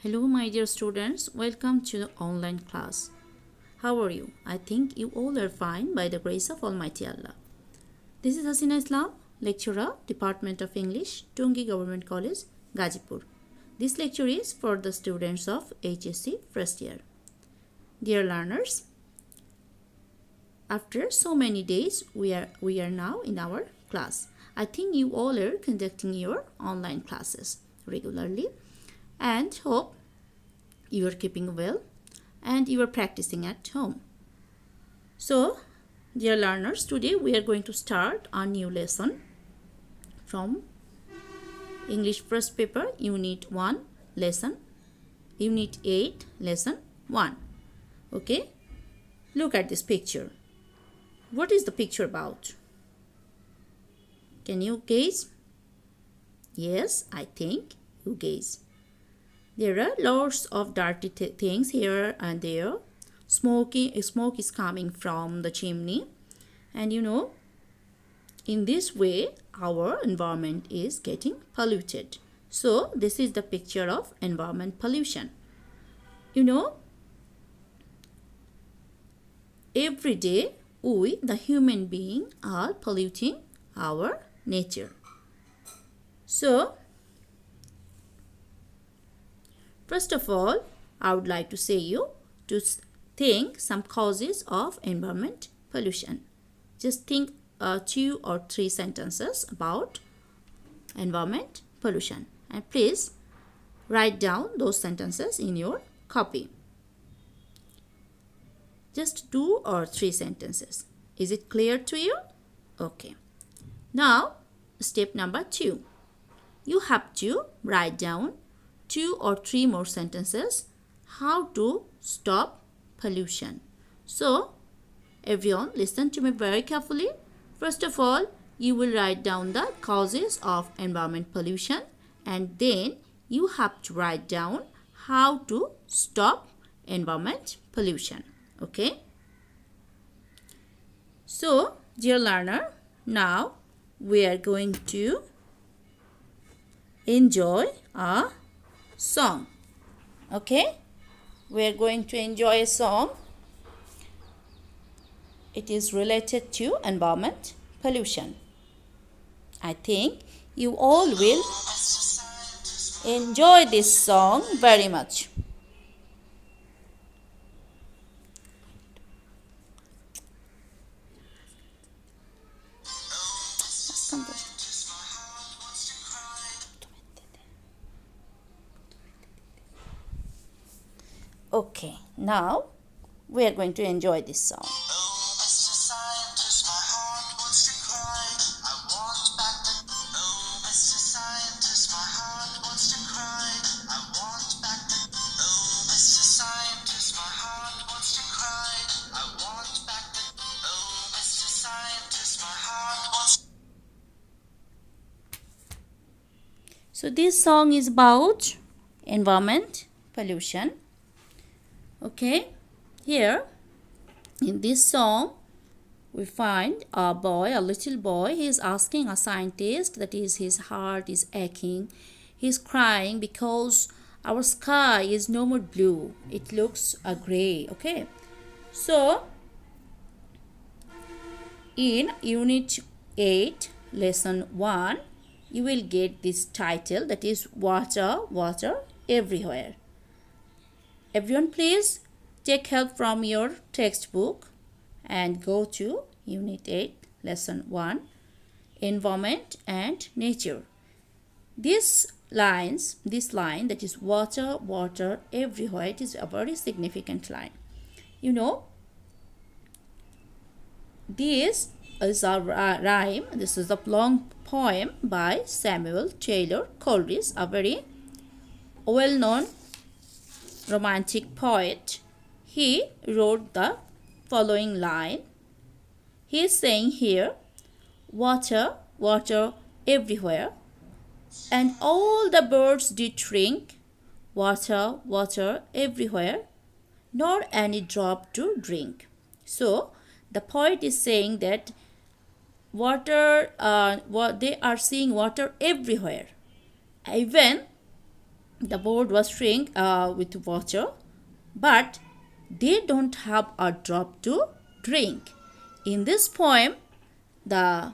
Hello, my dear students. Welcome to the online class. How are you? I think you all are fine by the grace of Almighty Allah. This is Hasina Islam, lecturer, Department of English, Tungi Government College, Gazipur. This lecture is for the students of HSC first year. Dear learners, after so many days, we are now in our class. I think you all are conducting your online classes regularly and hope you are keeping well and you are practicing at home. So, dear learners, today we are going to start a new lesson from English first paper, Unit 1, Unit 8, Lesson 1. Okay, look at this picture. What is the picture about? Can you guess? Yes, I think you guess. There are lots of dirty things here and there. Smoke is coming from the chimney. And in this way, our environment is getting polluted. So, this is the picture of environment pollution. Every day, we, the human being, are polluting our nature. So, first of all, I would like to say you to think some causes of environment pollution. Just think 2 or 3 sentences about environment pollution. And please write down those sentences in your copy. Just 2 or 3 sentences. Is it clear to you? Okay. Now, step number 2. You have to write down 2 or 3 more sentences how to stop pollution. So, everyone listen to me very carefully. First of all, you will write down the causes of environment pollution and then you have to write down how to stop environment pollution. Okay? So, dear learner, now we are going to enjoy a song. Okay? We are going to enjoy a song. It is related to environment pollution. I think you all will enjoy this song very much. Okay, now we are going to enjoy this song. So this song is about environment pollution. Okay, here in this song we find a little boy. He is asking a scientist, that is his heart is aching. He is crying because our sky is no more blue. It looks gray. Okay, so in Unit 8, Lesson 1, you will get this title, that is Water, Water Everywhere. Everyone please take help from your textbook and go to Unit 8, Lesson 1, Environment and Nature. This line, that is water, water everywhere, it is a very significant line. This is a rhyme. This is a long poem by Samuel Taylor Coleridge, a very well-known romantic poet. He wrote the following line. He is saying here, water, water everywhere, and all the birds did drink. Water, water everywhere, nor any drop to drink. So, the poet is saying that they are seeing water everywhere. Even the board was filled with water, but they don't have a drop to drink. In this poem, the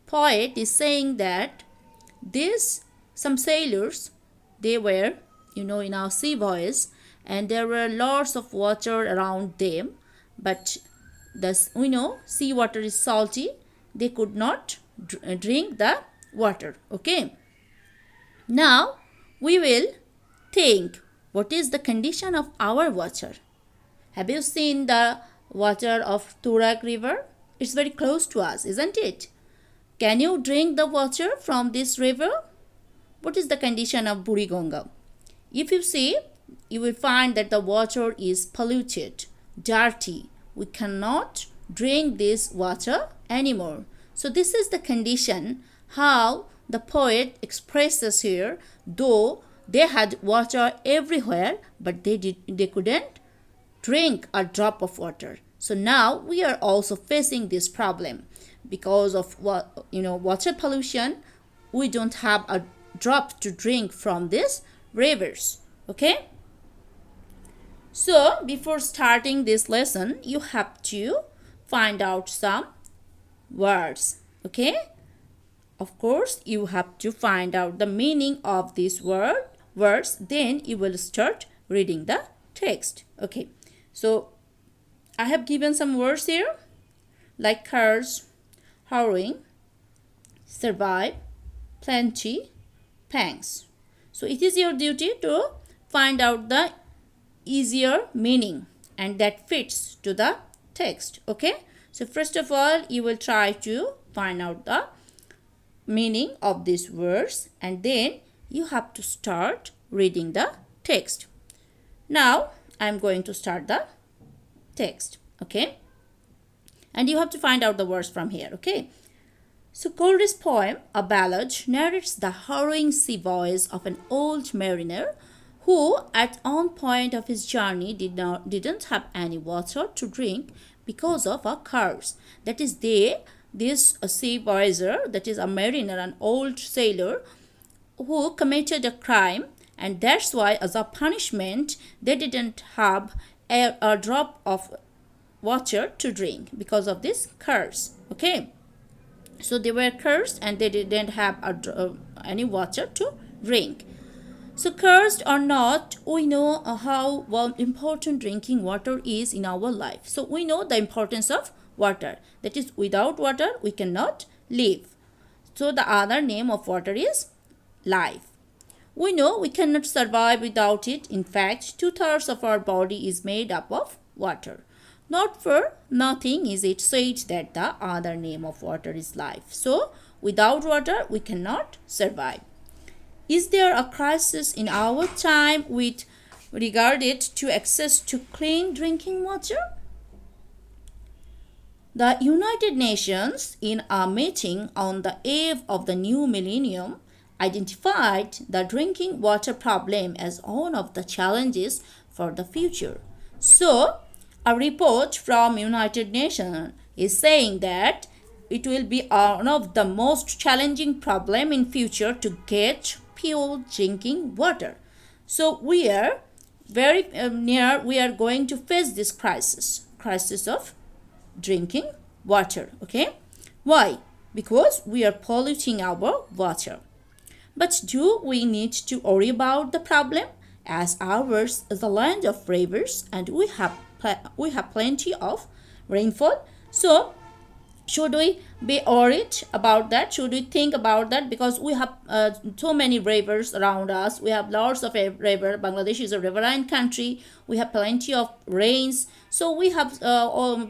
poet is saying that these some sailors, they were, in our sea voyage, and there were lots of water around them, but thus we know sea water is salty. They could not drink the water. Okay. Now we will think, what is the condition of our water? Have you seen the water of Turak River? It's very close to us, isn't it? Can you drink the water from this river? What is the condition of Burigonga? If you see, you will find that the water is polluted, dirty. We cannot drink this water anymore. So this is the condition how the poet expresses here, though they had water everywhere, but they couldn't drink a drop of water. So now we are also facing this problem because of water pollution. We don't have a drop to drink from these rivers. Okay. So before starting this lesson, you have to find out some words. Okay. Of course, you have to find out the meaning of these words. Then you will start reading the text. Okay. So I have given some words here like curse, harrowing, survive, plenty, pangs. So it is your duty to find out the easier meaning and that fits to the text. Okay. So first of all, you will try to find out the meaning of these words, and then you have to start reading the text. Now I am going to start the text. Okay. And you have to find out the words from here. Okay. So Coleridge's poem, A Ballad, narrates the harrowing sea voyage of an old mariner who, at one point of his journey, didn't have any water to drink because of a curse. That is, this sea voyager, that is a mariner, an old sailor, who committed a crime, and that's why, as a punishment, they didn't have a drop of water to drink because of this curse. Okay. So they were cursed and they didn't have any water to drink. So cursed or not, we know how important drinking water is in our life. So we know the importance of water. That is, without water we cannot live. So the other name of water is life. We know we cannot survive without it. In fact, 2/3 of our body is made up of water. Not for nothing is it said that the other name of water is life. So without water we cannot survive. Is there a crisis in our time with regarded to access to clean drinking water? The United Nations, in a meeting on the eve of the new millennium, identified the drinking water problem as one of the challenges for the future. So, a report from United Nations is saying that it will be one of the most challenging problem in future to get pure drinking water. So we are very near, we are going to face this crisis of drinking water. Okay. Why? Because we are polluting our water. But do we need to worry about the problem? As ours is a land of rivers and we have plenty of rainfall. So should we be worried about that? Should we think about that? Because we have so many rivers around us. We have lots of river. Bangladesh is a riverine country. We have plenty of rains. So we have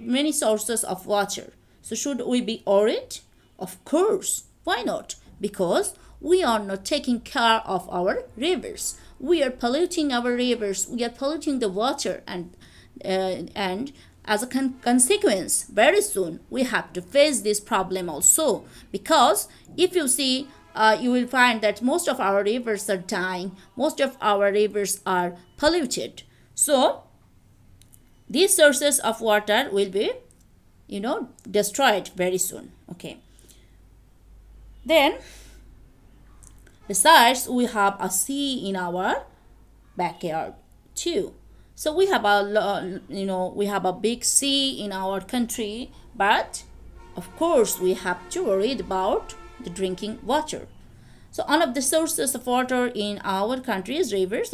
many sources of water. So should we be worried? Of course. Why not? Because we are not taking care of our rivers. We are polluting our rivers. We are polluting the water, and as a consequence, very soon we have to face this problem also. Because if you see, you will find that most of our rivers are dying. Most of our rivers are polluted. So these sources of water will be, destroyed very soon. Okay. Then Besides, we have a sea in our backyard too. So we have we have a big sea in our country, but of course we have to worry about the drinking water. So one of the sources of water in our country is rivers.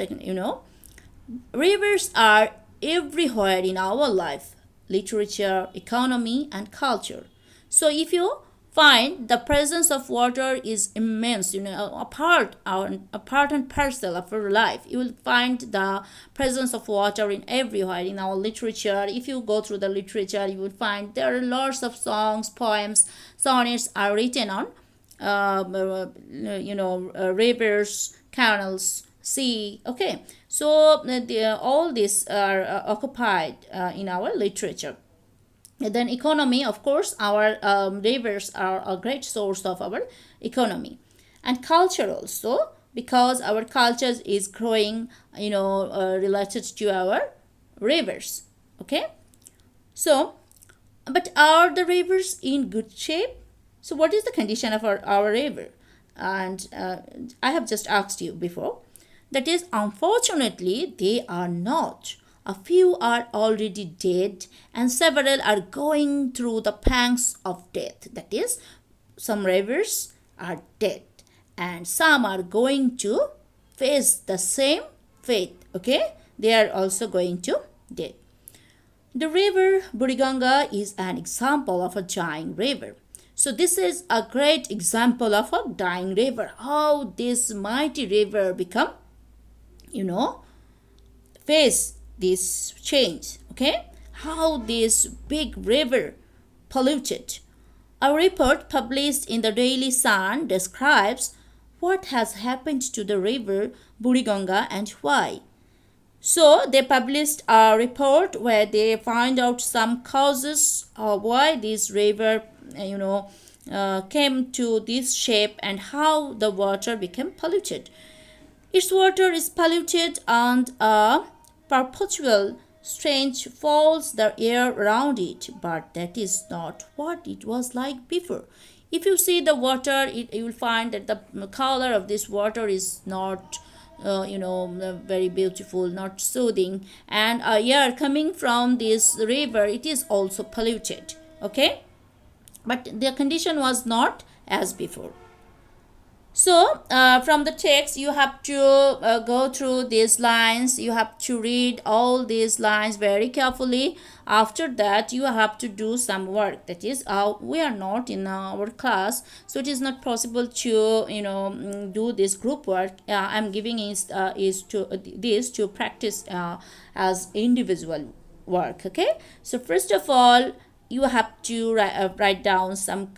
Rivers are everywhere in our life, literature, economy, and culture. So if you find the presence of water is immense, a part and parcel of our life, you will find the presence of water in everywhere in our literature. If you go through the literature, you will find there are lots of songs, poems, sonnets are written on rivers, canals, sea. Okay, so all these are occupied in our literature. And then economy, of course, our rivers are a great source of our economy. And culture also, because our culture is growing, related to our rivers. Okay, so but are the rivers in good shape? So what is the condition of our river? And I have just asked you before. That is, unfortunately, they are not. A few are already dead, and several are going through the pangs of death. That is, some rivers are dead, and some are going to face the same fate. Okay, they are also going to dead. The river Buriganga is an example of a dying river. So this is a great example of a dying river. How this mighty river become, face this change. Okay, how this big river polluted. A report published in the Daily Sun describes what has happened to the river Buriganga and why. So they published a report where they find out some causes of why this river, came to this shape and how the water became polluted. Its water is polluted and a perpetual stench fills the air around it, but that is not what it was like before. If you see the water, you will find that the color of this water is not very beautiful, not soothing, and air coming from this river, it is also polluted. Okay, but the condition was not as before. So from the text, you have to go through these lines. You have to read all these lines very carefully. After that, you have to do some work. That is, we are not in our class, so it is not possible to do this group work. I'm giving is to practice as individual work. Okay. So first of all, you have to write down some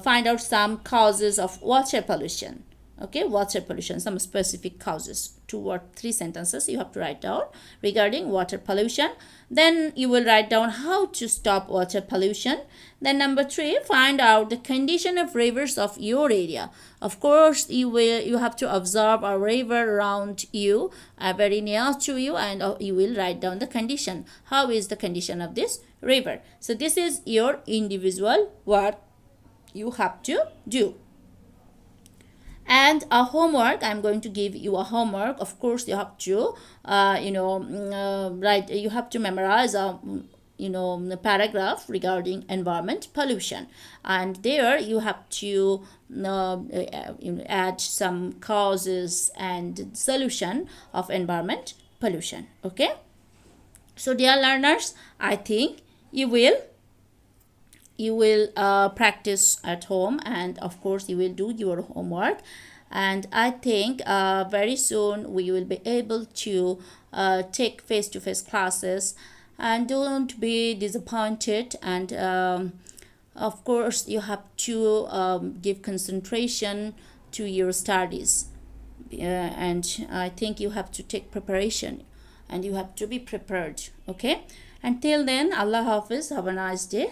find out some causes of water pollution. Okay, water pollution, some specific causes. 2 or 3 sentences you have to write down regarding water pollution. Then you will write down how to stop water pollution. Then number 3, find out the condition of rivers of your area. Of course, you have to observe a river around you, very near to you, and you will write down the condition. How is the condition of this river? So this is your individual work you have to do. And a homework, I'm going to give you a homework. Of course, you have to write, you have to memorize a paragraph regarding environment pollution, and there you have to add some causes and solution of environment pollution. Okay, so dear learners, I think you will practice at home, and of course you will do your homework, and I think very soon we will be able to take face-to-face classes, and don't be disappointed, and of course you have to give concentration to your studies, and I think you have to take preparation and you have to be prepared. Okay, until then, Allah Hafiz, have a nice day.